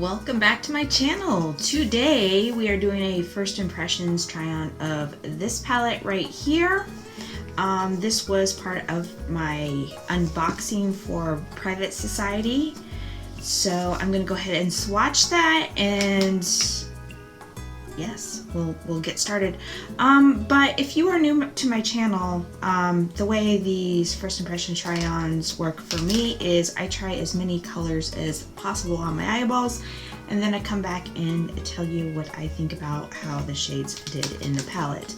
Welcome back to my channel. Today we are doing a first impressions try on of this palette right here. This was part of my unboxing for Private Society. So I'm gonna go ahead and swatch that and yes, we'll get started. But if you are new to my channel, the way these first impression try-ons work for me is I try as many colors as possible on my eyeballs, and then I come back and tell you what I think about how the shades did in the palette.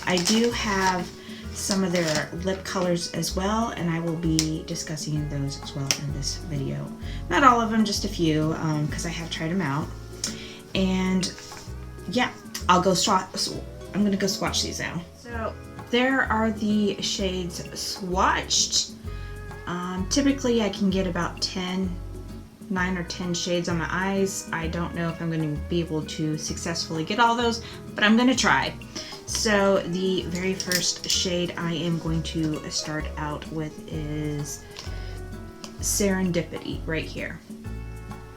I do have some of their lip colors as well, and I will be discussing those as well in this video. Not all of them, just a few, because I have tried them out. And yeah, I'm gonna go swatch these now. So there are the shades swatched. Typically I can get about 9 or 10 shades on my eyes. I don't know if I'm going to be able to successfully get all those, but I'm going to try. So the very first shade I am going to start out with is Serendipity right here.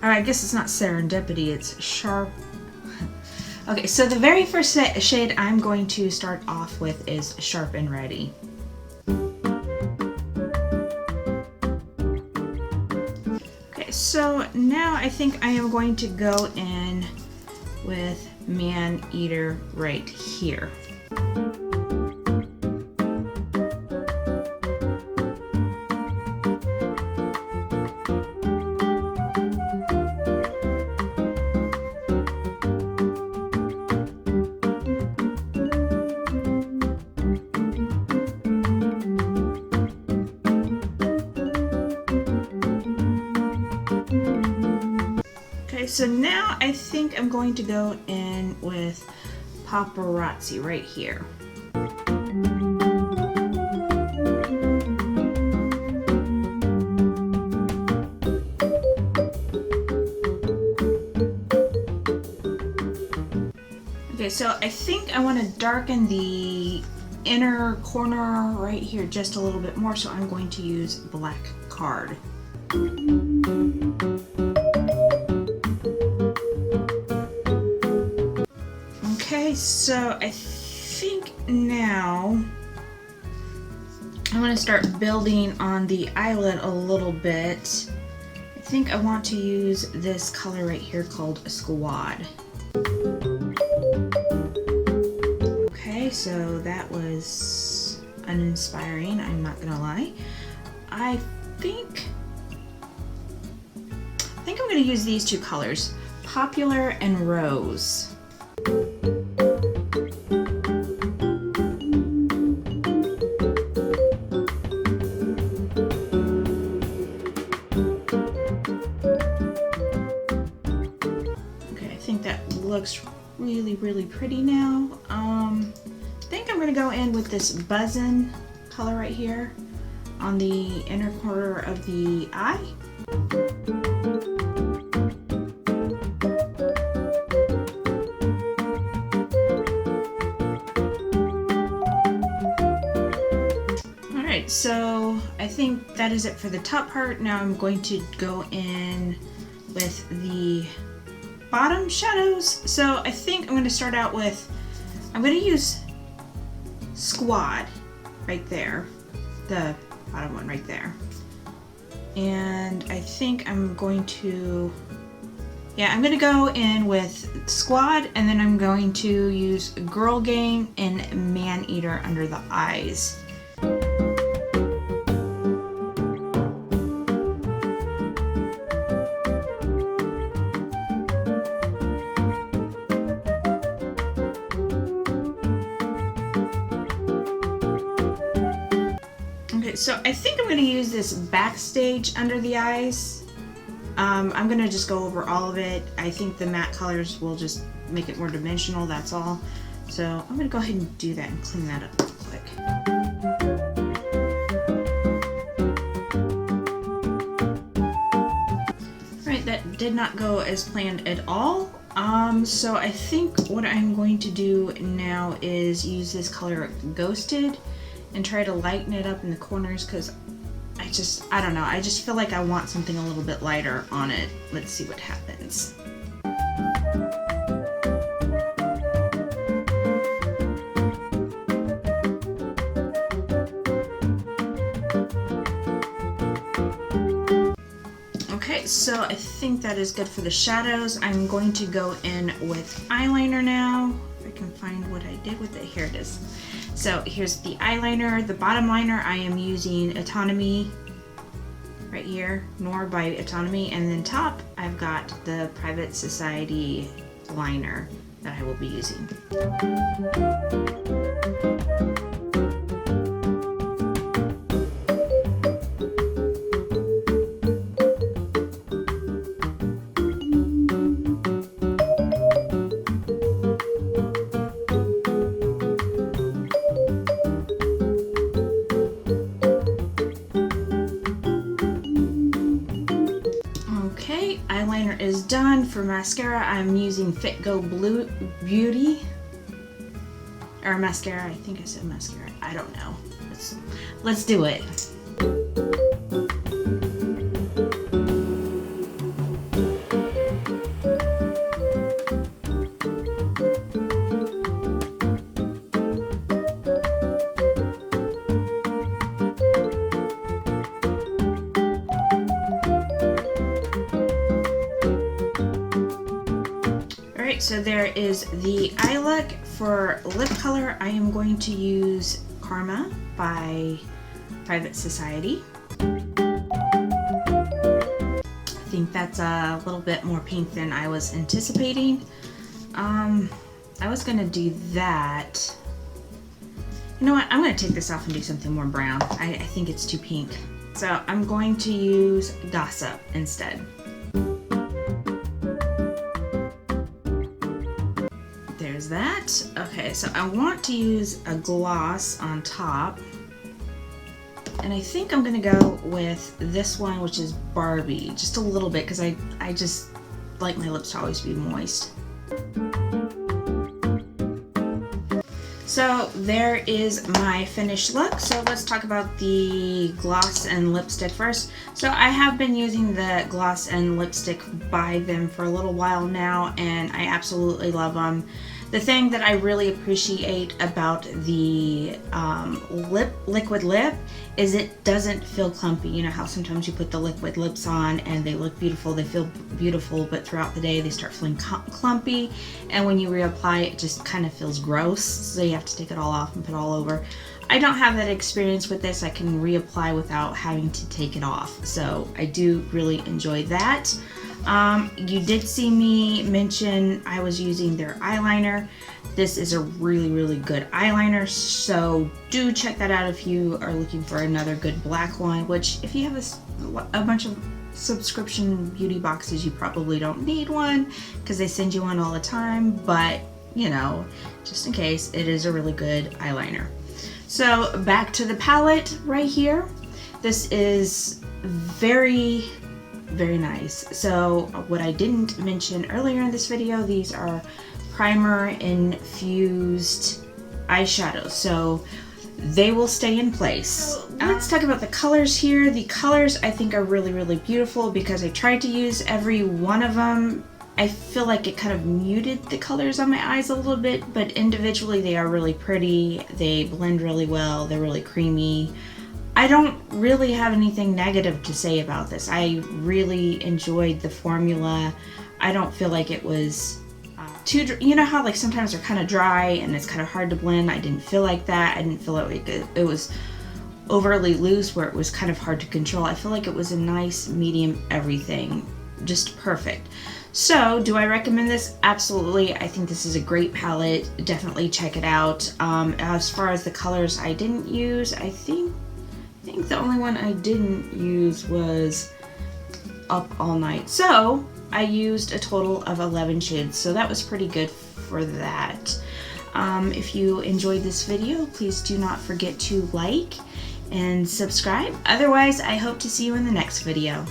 Or I guess it's not Serendipity, it's Sharp. Okay, so the very first shade I'm going to start off with is Sharp and Ready. Okay, so now I think I am going to go in with Man Eater right here. So now I think I'm going to go in with Paparazzi right here. Okay, so I think I want to darken the inner corner right here just a little bit more, so I'm going to use Black Card. Okay, so I think now I'm going to start building on the eyelid a little bit. I think I want to use this color right here called Squad. Okay, so that was uninspiring, I'm not going to lie. I think I'm going to use these two colors, Popular and Rose. Looks really pretty now. I think I'm gonna go in with this Buzzin' color right here on the inner corner of the eye. Alright, so I think that is it for the top part. Now I'm going to go in with the bottom shadows. So I think I'm going to start out with, I'm going to use Squad right there, the bottom one right there. And I think I'm going to, I'm going to go in with Squad, and then I'm going to use Girl Gang and Man Eater under the eyes. So I think I'm going to use this Backstage under the eyes. I'm going to just go over all of it. I think the matte colors will just make it more dimensional, that's all. So I'm going to go ahead and do that and clean that up real quick. Alright, that did not go as planned at all. So I think what I'm going to do now is use this color Ghosted and try to lighten it up in the corners, because I don't know, I just feel like I want something a little bit lighter on it. Let's see what happens. Okay, so I think that is good for the shadows. I'm going to go in with eyeliner now. If I can find what I did with it. Here it is. So here's the eyeliner. The bottom liner I am using Autonomy right here, Nor by Autonomy, and then top I've got the Private Society liner that I will be using. Okay, eyeliner is done. For mascara, I'm using Fit Go Blue Beauty. Or mascara, I think I said mascara. I don't know. Let's do it. So there is the eye look. For lip color, I am going to use Karma by Private Society. I think that's a little bit more pink than I was anticipating. I was gonna do that. You know what? I'm gonna take this off and do something more brown. I think it's too pink. So I'm going to use Gossip instead. There's that. Okay, so I want to use a gloss on top. And I think I'm gonna go with this one, which is Barbie, just a little bit, because I just like my lips to always be moist. So there is my finished look. So let's talk about the gloss and lipstick first. So I have been using the gloss and lipstick by them for a little while now, and I absolutely love them. The thing that I really appreciate about the liquid lip is it doesn't feel clumpy. You know how sometimes you put the liquid lips on and they look beautiful, they feel beautiful, but throughout the day they start feeling clumpy, and when you reapply it just kind of feels gross, so you have to take it all off and put it all over. I don't have that experience with this. I can reapply without having to take it off, so I do really enjoy that. You did see me mention I was using their eyeliner. This is a really good eyeliner, so do check that out if you are looking for another good black one, which if you have a bunch of subscription beauty boxes, you probably don't need one because they send you one all the time, but you know, just in case, it is a really good eyeliner. So back to the palette right here. This is very nice. So what I didn't mention earlier in this video, these are primer infused eyeshadows, so they will stay in place. So let's talk about the colors here. The colors I think are really beautiful because I tried to use every one of them. I feel like it kind of muted the colors on my eyes a little bit, but individually they are really pretty. They blend really well. They're really creamy. I don't really have anything negative to say about this. I really enjoyed the formula. I don't feel like it was too, you know how like sometimes they're kind of dry and it's kind of hard to blend. I didn't feel like that. I didn't feel like it was overly loose where it was kind of hard to control. I feel like it was a nice medium everything, just perfect. So do I recommend this? Absolutely. I think this is a great palette. Definitely check it out. As far as the colors I didn't use, I think the only one I didn't use was Up All Night. So I used a total of 11 shades, so that was pretty good for that. If you enjoyed this video, please do not forget to like and subscribe. Otherwise, I hope to see you in the next video.